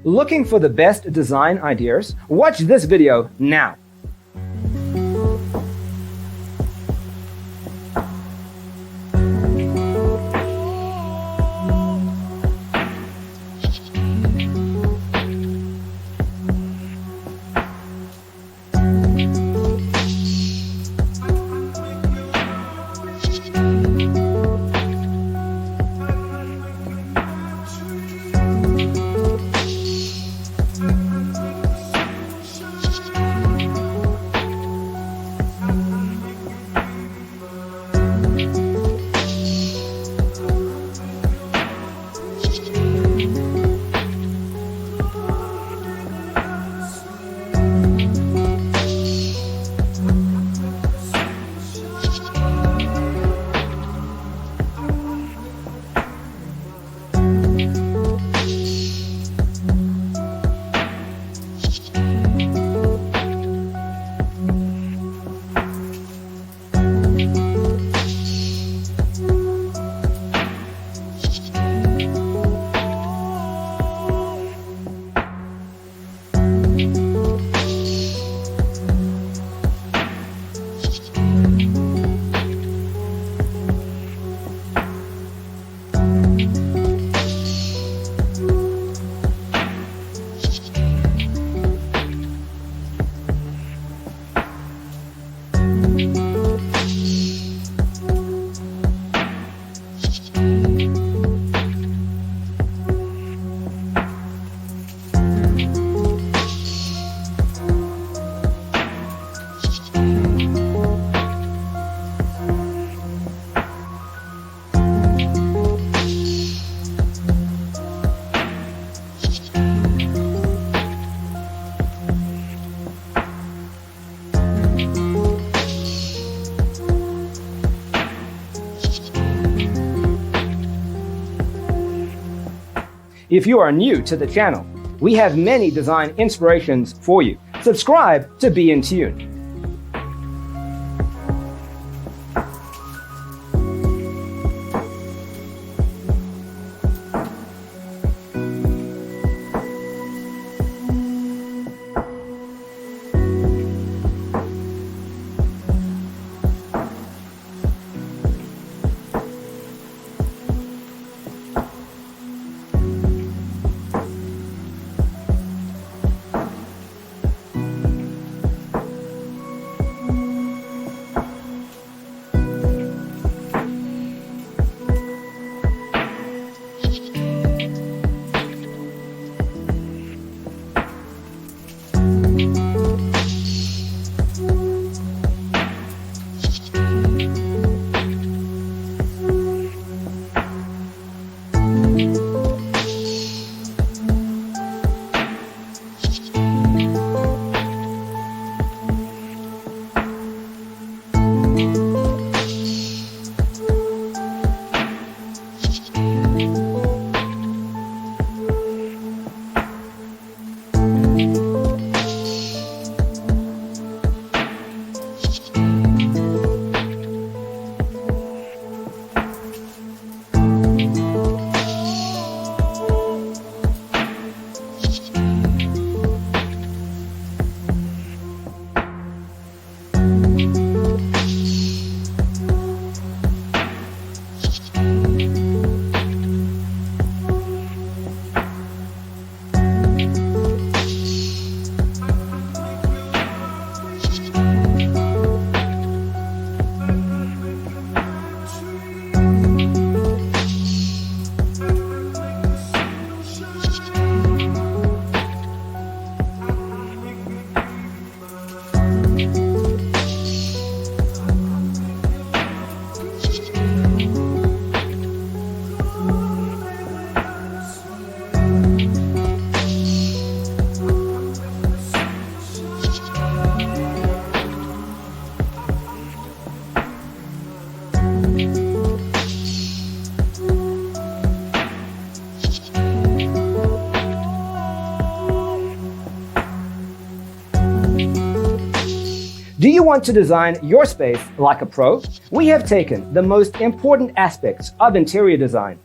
Looking for the best design ideas? Watch this video now. If you are new to the channel, we have many design inspirations for you. Subscribe to be in tune. Do you want to design your space like a pro? We have taken the most important aspects of interior design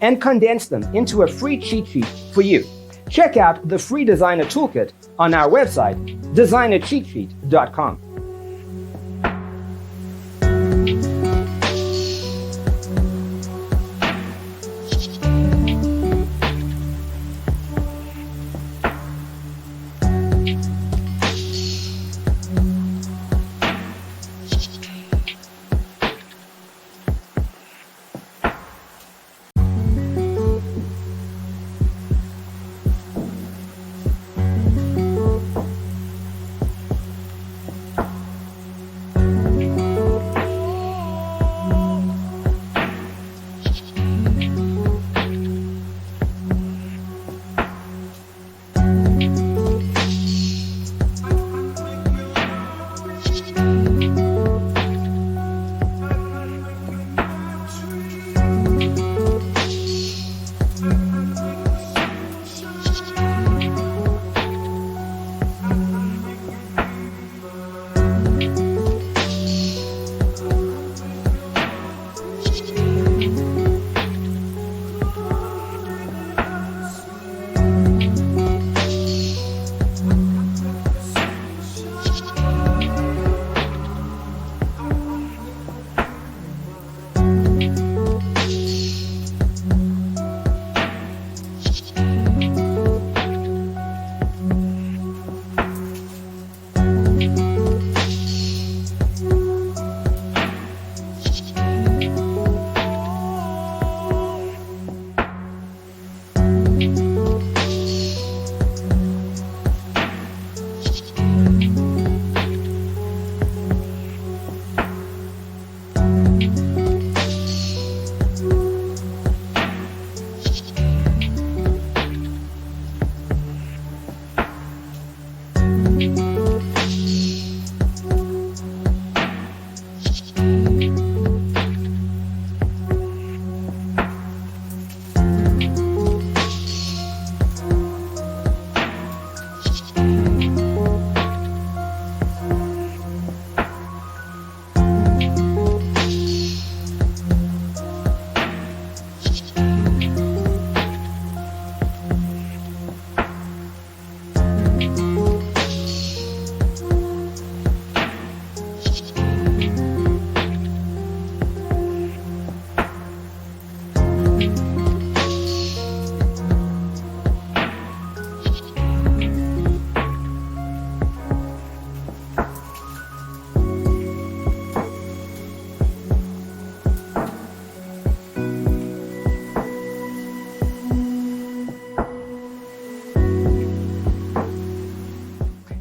and condensed them into a free cheat sheet for you. Check out the free designer toolkit on our website, designercheatsheet.com.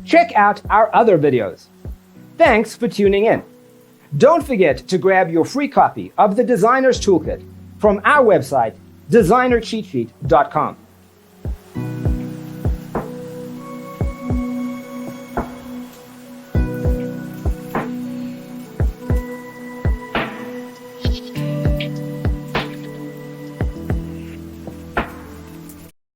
Check out our other videos. Thanks for tuning in. Don't forget to grab your free copy of the Designer's Toolkit from our website, designercheatsheet.com.